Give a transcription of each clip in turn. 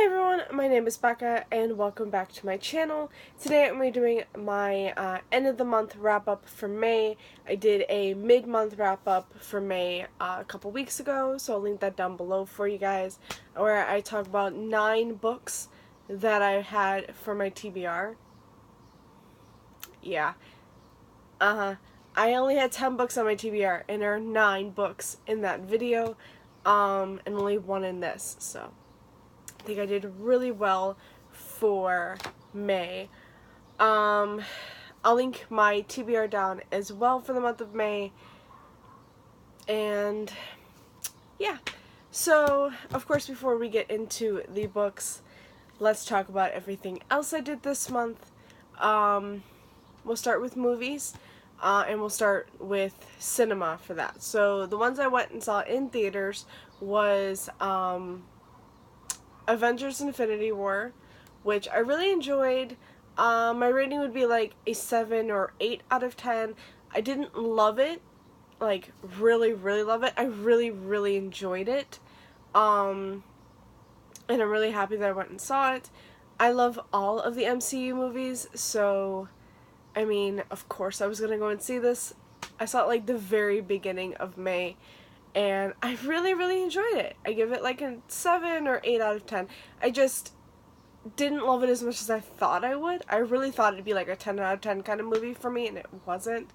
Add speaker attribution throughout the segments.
Speaker 1: everyone, my name is Becca and welcome back to my channel. Today I'm going to be doing my end of the month wrap up for May. I did a mid-month wrap up for May a couple weeks ago, so I'll link that down below for you guys, where I talk about 9 books that I had for my TBR. Yeah. I only had 10 books on my TBR and there are 9 books in that video, and only 1 in this, so I think I did really well for May. I'll link my TBR down as well for the month of May. And yeah, so of course before we get into the books, let's talk about everything else I did this month. We'll start with movies, and we'll start with cinema for that. So the ones I went and saw in theaters was Avengers Infinity War, which I really enjoyed. My rating would be like a 7 or 8 out of 10. I didn't love it, like really love it. I really enjoyed it. And I'm really happy that I went and saw it. I love all of the MCU movies, so I mean, of course I was gonna go and see this. I saw it like the very beginning of May, and I really enjoyed it. I give it like a 7 or 8 out of 10. I just didn't love it as much as I thought I would. I really thought it'd be like a 10 out of 10 kind of movie for me, and it wasn't.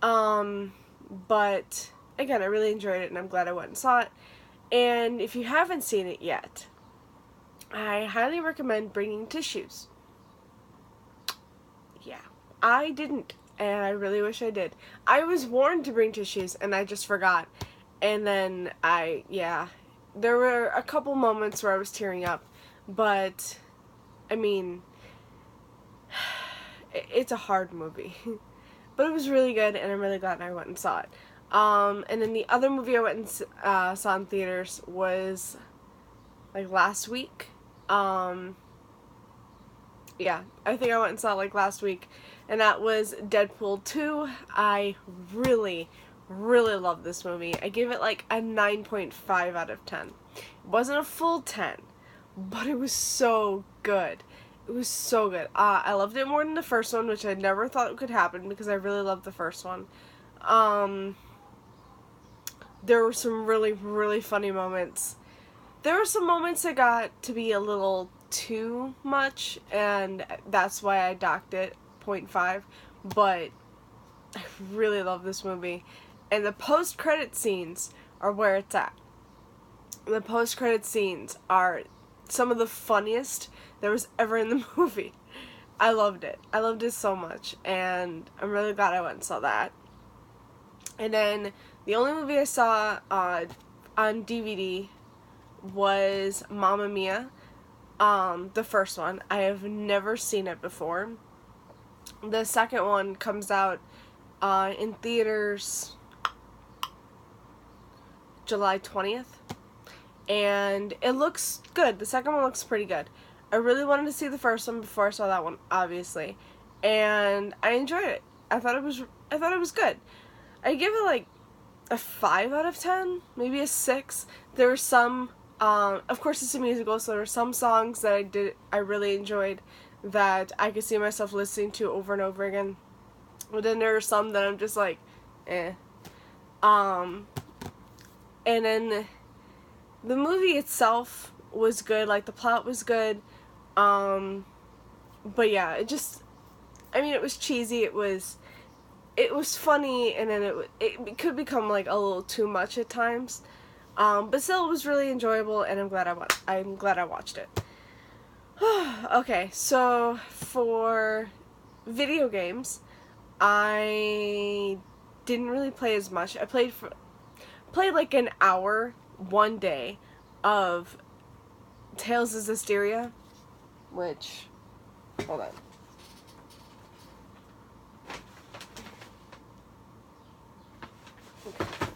Speaker 1: But again, I really enjoyed it, and I'm glad I went and saw it. And if you haven't seen it yet, I highly recommend bringing tissues. Yeah, I didn't, and I really wish I did. I was warned to bring tissues, and I just forgot. And then there were a couple moments where I was tearing up, but I mean, it's a hard movie. But it was really good, and I'm really glad I went and saw it. And then the other movie I went and saw in theaters was like last week. Yeah, I think I went and saw it like last week, and that was Deadpool 2. I really love this movie. I gave it like a 9.5 out of 10. It wasn't a full 10, but it was so good. It was so good. I loved it more than the first one, which I never thought could happen because I really loved the first one. There were some really funny moments. There were some moments that got to be a little too much, and that's why I docked it 0.5, but I really love this movie. And the post-credit scenes are where it's at. The post-credit scenes are some of the funniest there was ever in the movie. I loved it. I loved it so much, and I'm really glad I went and saw that. And then the only movie I saw on DVD was Mamma Mia, the first one. I have never seen it before. The second one comes out in theaters July 20th, and it looks good. The second one looks pretty good. I really wanted to see the first one before I saw that one, obviously, and I enjoyed it. I thought it was good. I give it like a 5 out of 10, maybe a 6. There were some, of course it's a musical, so there were some songs that I really enjoyed that I could see myself listening to over and over again. But then there are some that I'm just like, eh. And then the movie itself was good, like the plot was good. But yeah, it was cheesy, it was funny, and then it could become like a little too much at times. But still, it was really enjoyable, and I'm glad I watched it. Okay, so for video games, I didn't really play as much. I played like an hour one day of Tales of Zestiria, which, hold on. Okay.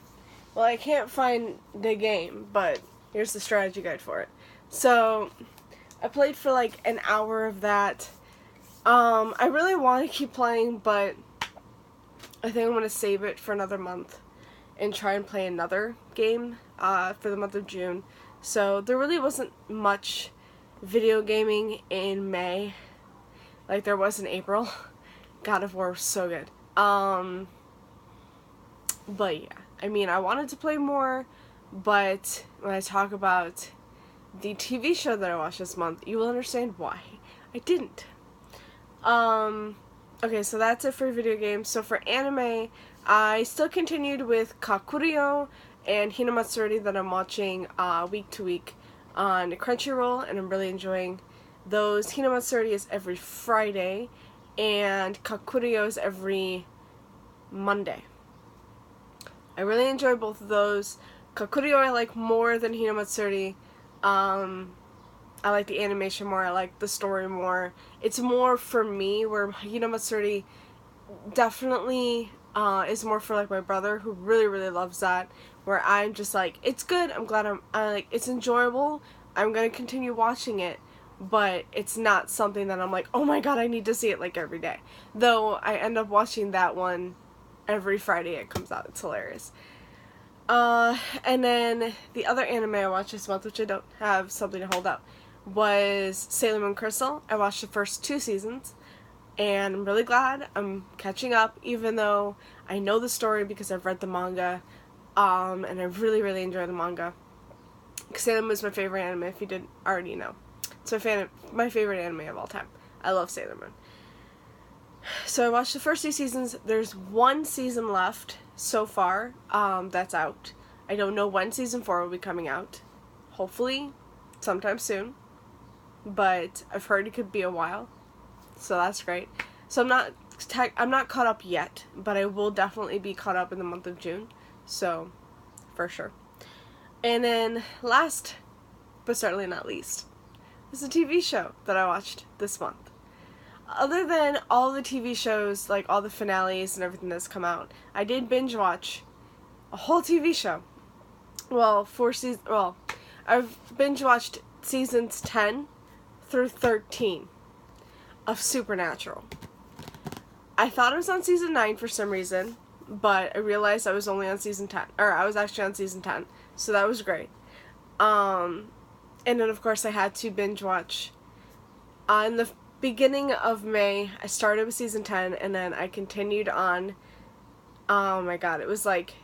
Speaker 1: Well, I can't find the game, but here's the strategy guide for it. So, I played for like an hour of that. I really want to keep playing, but I think I'm going to save it for another month and try and play another game for the month of June. So there really wasn't much video gaming in May like there was in April. God of War was so good. But yeah, I mean, I wanted to play more, but when I talk about the TV show that I watched this month, you will understand why I didn't. Okay, so that's it for video games. So for anime, I still continued with Kakuryou and Hinamatsuri that I'm watching week to week on Crunchyroll, and I'm really enjoying those. Hinamatsuri is every Friday, and Kakuryou is every Monday. I really enjoy both of those. Kakuryou I like more than Hinamatsuri. I like the animation more, I like the story more. It's more for me, where Hinamatsuri definitely is more for like my brother, who really, really loves that, where I'm just like, it's good, I'm glad I like, it's enjoyable, I'm gonna continue watching it, but it's not something that I'm like, oh my god, I need to see it like every day. Though I end up watching that one every Friday it comes out. It's hilarious. And then the other anime I watched this month, which I don't have something to hold up, was Sailor Moon Crystal. I watched the first 2 seasons, and I'm really glad I'm catching up, even though I know the story because I've read the manga, and I really, really enjoy the manga. Sailor Moon is my favorite anime, if you didn't already know. It's my favorite anime of all time. I love Sailor Moon. So I watched the first 2 seasons. There's 1 season left so far, that's out. I don't know when season 4 will be coming out. Hopefully sometime soon, but I've heard it could be a while, so that's great. So I'm not caught up yet, but I will definitely be caught up in the month of June, so for sure. And then last, but certainly not least, is a TV show that I watched this month. Other than all the TV shows, like all the finales and everything that's come out, I did binge watch a whole TV show. Well, I've binge watched seasons 10 through 13 of Supernatural. I thought it was on season 9 for some reason, but I realized I was only on season 10, or I was actually on season 10, so that was great. And then of course I had to binge watch in the beginning of May. I started with season 10, and then I continued on. Oh my god, it was like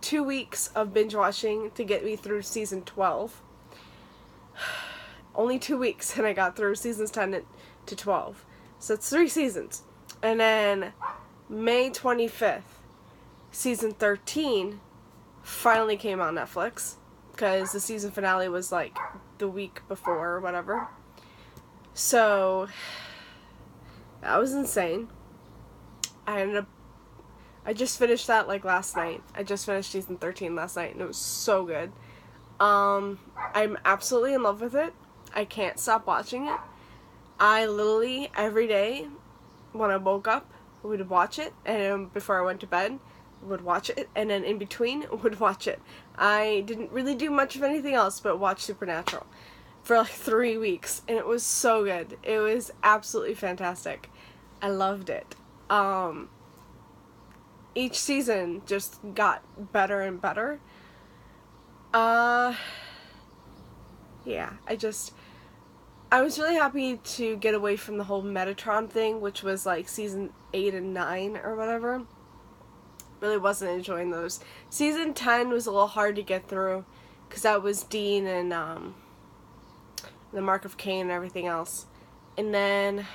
Speaker 1: 2 weeks of binge watching to get me through season 12. Only 2 weeks, and I got through seasons 10 to 12. So it's 3 seasons. And then May 25th, season 13 finally came on Netflix, because the season finale was like the week before or whatever. So that was insane. I just finished that like last night. I just finished season 13 last night, and it was so good. I'm absolutely in love with it. I can't stop watching it. I literally every day when I woke up would watch it, and before I went to bed would watch it, and then in between would watch it. I didn't really do much of anything else but watch Supernatural for like 3 weeks, and it was so good. It was absolutely fantastic. I loved it. Each season just got better and better. Yeah, I was really happy to get away from the whole Metatron thing, which was like season 8 and 9 or whatever. Really wasn't enjoying those. Season 10 was a little hard to get through, because that was Dean and the Mark of Cain and everything else. And then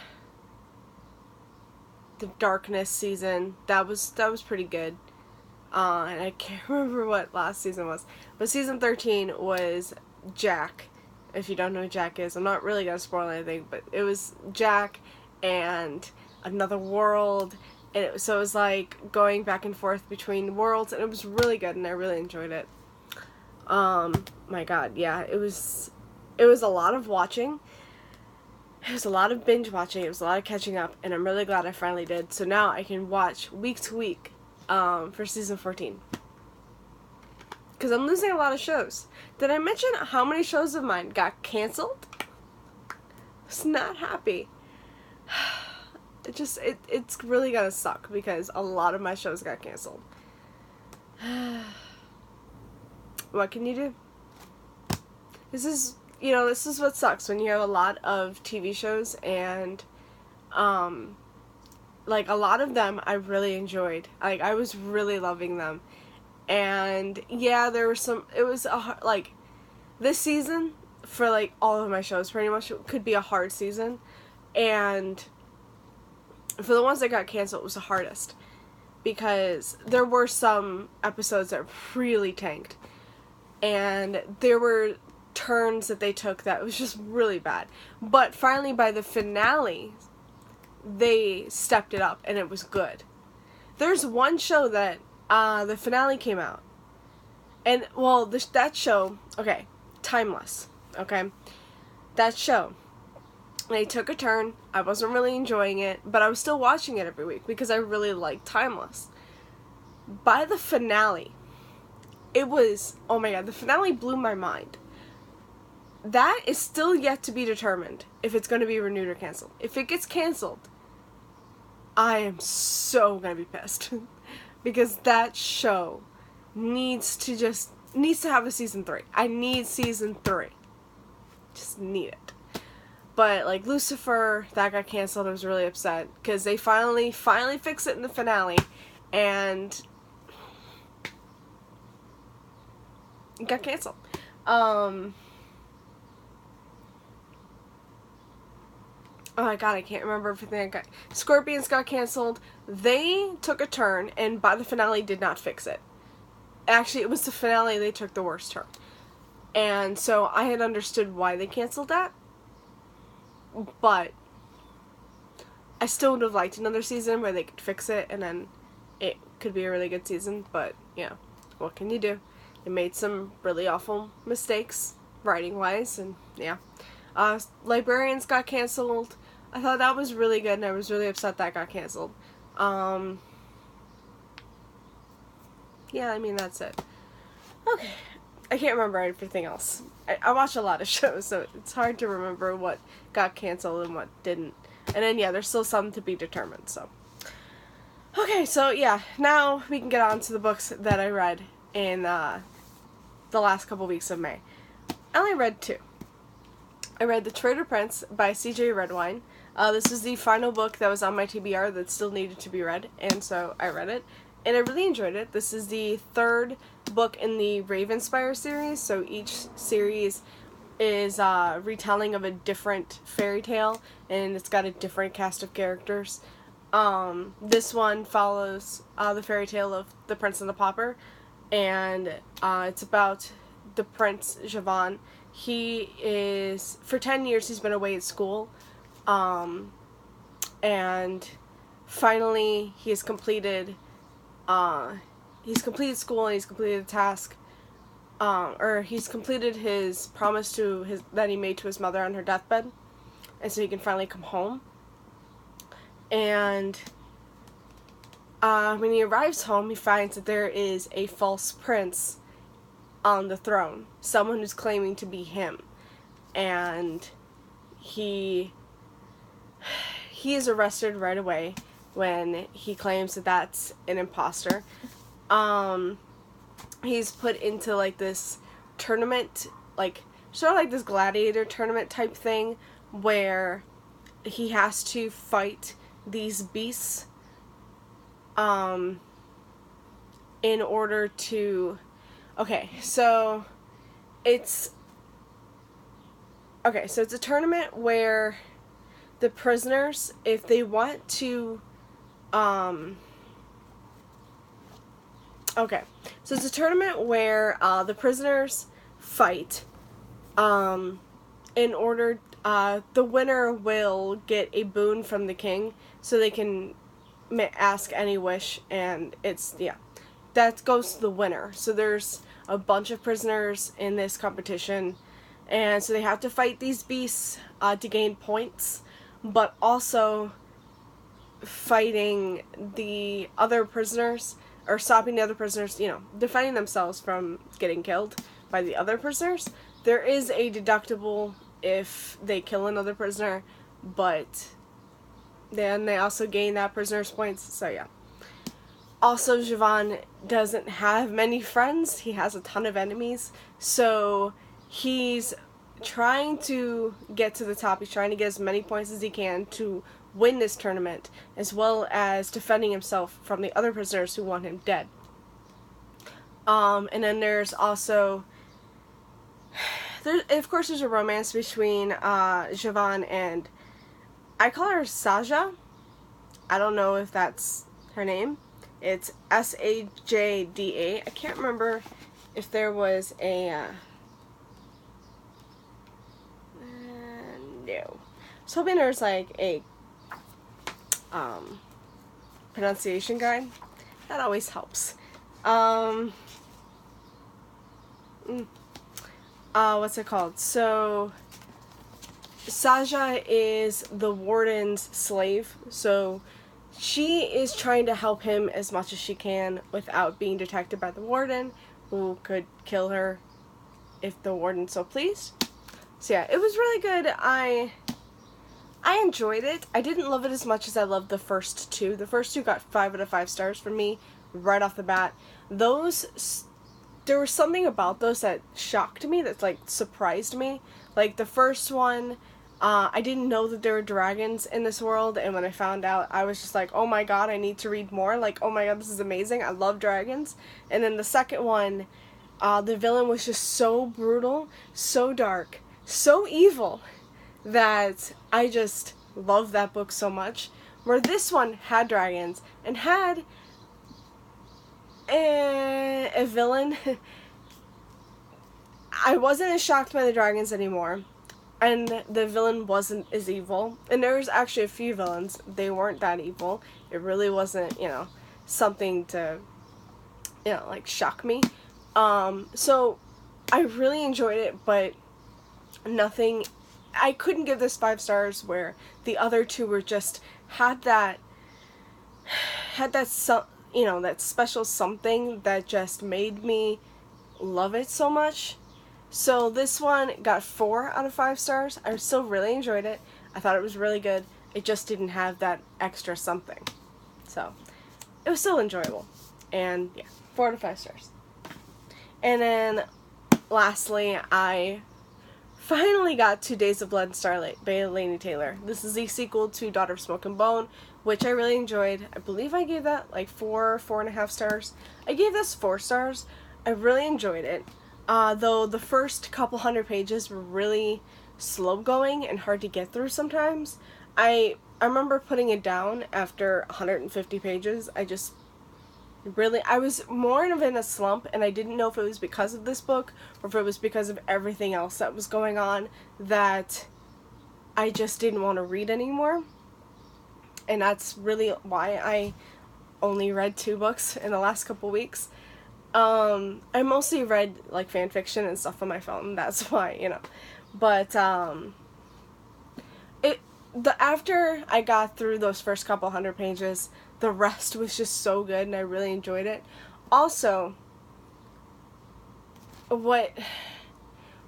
Speaker 1: the Darkness season, that was pretty good. And I can't remember what last season was. But season 13 was Jack. If you don't know who Jack is, I'm not really gonna spoil anything, but it was Jack and another world, and so it was like going back and forth between worlds, and it was really good, and I really enjoyed it. My god, yeah, it was a lot of watching. It was a lot of binge watching. It was a lot of catching up, and I'm really glad I finally did. So now I can watch week to week for season 14. Because I'm losing a lot of shows. Did I mention how many shows of mine got canceled? I was not happy. It's really gonna suck, because a lot of my shows got canceled. What can you do? This is this is what sucks when you have a lot of TV shows, and like a lot of them I really enjoyed. Like I was really loving them. And yeah, there were some, it was like this season for like all of my shows pretty much could be a hard season, and for the ones that got canceled it was the hardest because there were some episodes that really tanked, and there were turns that they took that was just really bad. But finally by the finale they stepped it up and it was good. There's one show that the finale came out, and well, that show, okay, Timeless, okay, that show, they took a turn. I wasn't really enjoying it, but I was still watching it every week because I really liked Timeless. By the finale, it was, oh my god, the finale blew my mind. That is still yet to be determined if it's going to be renewed or canceled. If it gets canceled, I am so going to be pissed. Because that show needs to have a season 3. I need season 3. Just need it. But like Lucifer, that got canceled. I was really upset because they finally fixed it in the finale, and it got canceled. Oh my god, I can't remember everything. Scorpions got canceled. They took a turn, and by the finale did not fix it. Actually, it was the finale they took the worst turn. And so I had understood why they canceled that. But I still would have liked another season where they could fix it, and then it could be a really good season. But, yeah, what can you do? They made some really awful mistakes, writing-wise, and, yeah. Librarians got canceled. I thought that was really good, and I was really upset that got canceled. Yeah, I mean, that's it. Okay. I can't remember everything else. I watch a lot of shows, so it's hard to remember what got canceled and what didn't. And then, yeah, there's still some to be determined, so. Okay, so, yeah, now we can get on to the books that I read in the last couple weeks of May. I only read 2. I read The Traitor Prince by C.J. Redwine. This is the final book that was on my TBR that still needed to be read, and so I read it. And I really enjoyed it. This is the 3rd book in the Ravenspire series, so each series is a retelling of a different fairy tale, and it's got a different cast of characters. This one follows the fairy tale of The Prince and the Pauper, and it's about the Prince Javan. He is, for 10 years he's been away at school, and finally he has completed school, and he's completed the task, or he's completed his promise that he made to his mother on her deathbed, and so he can finally come home. And when he arrives home, he finds that there is a false prince on the throne, someone who's claiming to be him, and he is arrested right away when he claims that that's an imposter. He's put into like this tournament, like sort of like this gladiator tournament type thing, where he has to fight these beasts in order to, so it's a tournament where the prisoners, if they want to, so it's a tournament where the prisoners fight in order, the winner will get a boon from the king, so they can ask any wish, and that goes to the winner. So there's a bunch of prisoners in this competition, and so they have to fight these beasts to gain points, but also fighting the other prisoners, or stopping the other prisoners, defending themselves from getting killed by the other prisoners. There is a deductible if they kill another prisoner, but then they also gain that prisoner's points, so yeah. Also, Javan doesn't have many friends. He has a ton of enemies, so he's trying to get to the top. He's trying to get as many points as he can to win this tournament, as well as defending himself from the other prisoners who want him dead. And then there's also, of course, there's a romance between Javan and, I call her Saja. I don't know if that's her name. It's Sajda. I can't remember if there was a, no. I was hoping there was like a pronunciation guide. That always helps. What's it called? So, Saja is the warden's slave, so she is trying to help him as much as she can without being detected by the warden, who could kill her if the warden so pleased. So yeah, it was really good. I enjoyed it. I didn't love it as much as I loved the first two. The first two got 5 out of 5 stars from me right off the bat. There was something about those that shocked me, that like surprised me. Like the first one, I didn't know that there were dragons in this world, and when I found out, I was just like, oh my god, I need to read more. Like, oh my god, this is amazing. I love dragons. And then the second one, the villain was just so brutal, so dark, so evil, that I just love that book so much. Where this one had dragons and had a villain. I wasn't as shocked by the dragons anymore, and the villain wasn't as evil. And there was actually a few villains. They weren't that evil. It really wasn't, something to, like shock me. So I really enjoyed it, but nothing. I couldn't give this 5 stars where the other two were just had that that special something that just made me love it so much. So this one got 4 out of 5 stars. I still really enjoyed it. I thought it was really good. It just didn't have that extra something. So it was still enjoyable. And yeah, 4 out of 5 stars. And then lastly, I finally got to Days of Blood and Starlight by Laini Taylor. This is the sequel to Daughter of Smoke and Bone, which I really enjoyed. I believe I gave that like 4.5 stars. I gave this 4 stars. I really enjoyed it. Though the first couple hundred pages were really slow going and hard to get through sometimes. I remember putting it down after 150 pages. I was more in a slump, and I didn't know if it was because of this book or if it was because of everything else that was going on, that I just didn't want to read anymore. And that's really why I only read 2 books in the last couple weeks. I mostly read like fan fiction and stuff on my phone. That's why, But after I got through those first couple hundred pages, the rest was just so good, and I really enjoyed it. Also, what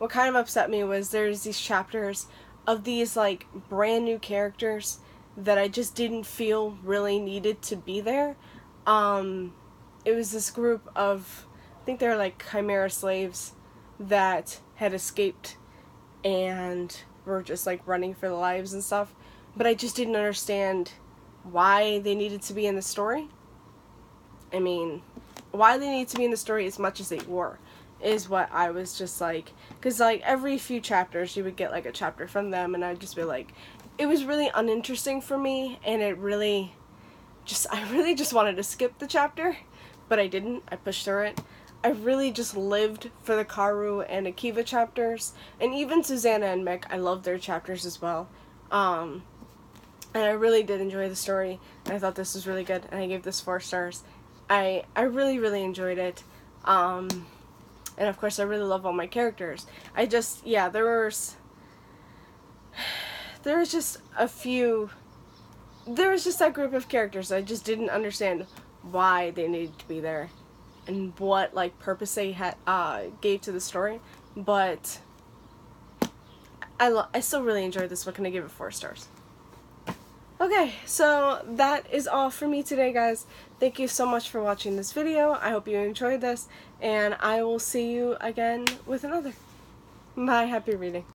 Speaker 1: kind of upset me was there's these chapters of these like brand new characters that I just didn't feel really needed to be there. It was this group of, I think they're like Chimera slaves that had escaped and were just like running for their lives and stuff. But I just didn't understand why they needed to be in the story. I mean, why they need to be in the story as much as they were is what I was just like, because like every few chapters you would get like a chapter from them, and I'd just be like, it was really uninteresting for me, and I really just wanted to skip the chapter, but I didn't. I pushed through it. I really just lived for the Karu and Akiva chapters, and even Susanna and Mick, I loved their chapters as well. And I really did enjoy the story, and I thought this was really good, and I gave this 4 stars. I really, really enjoyed it. And of course I really love all my characters. There was just that group of characters I just didn't understand why they needed to be there and what like purpose they had gave to the story, but I still really enjoyed this book, and I give it 4 stars. Okay, so that is all for me today, guys. Thank you so much for watching this video. I hope you enjoyed this, and I will see you again with another. Bye, happy reading.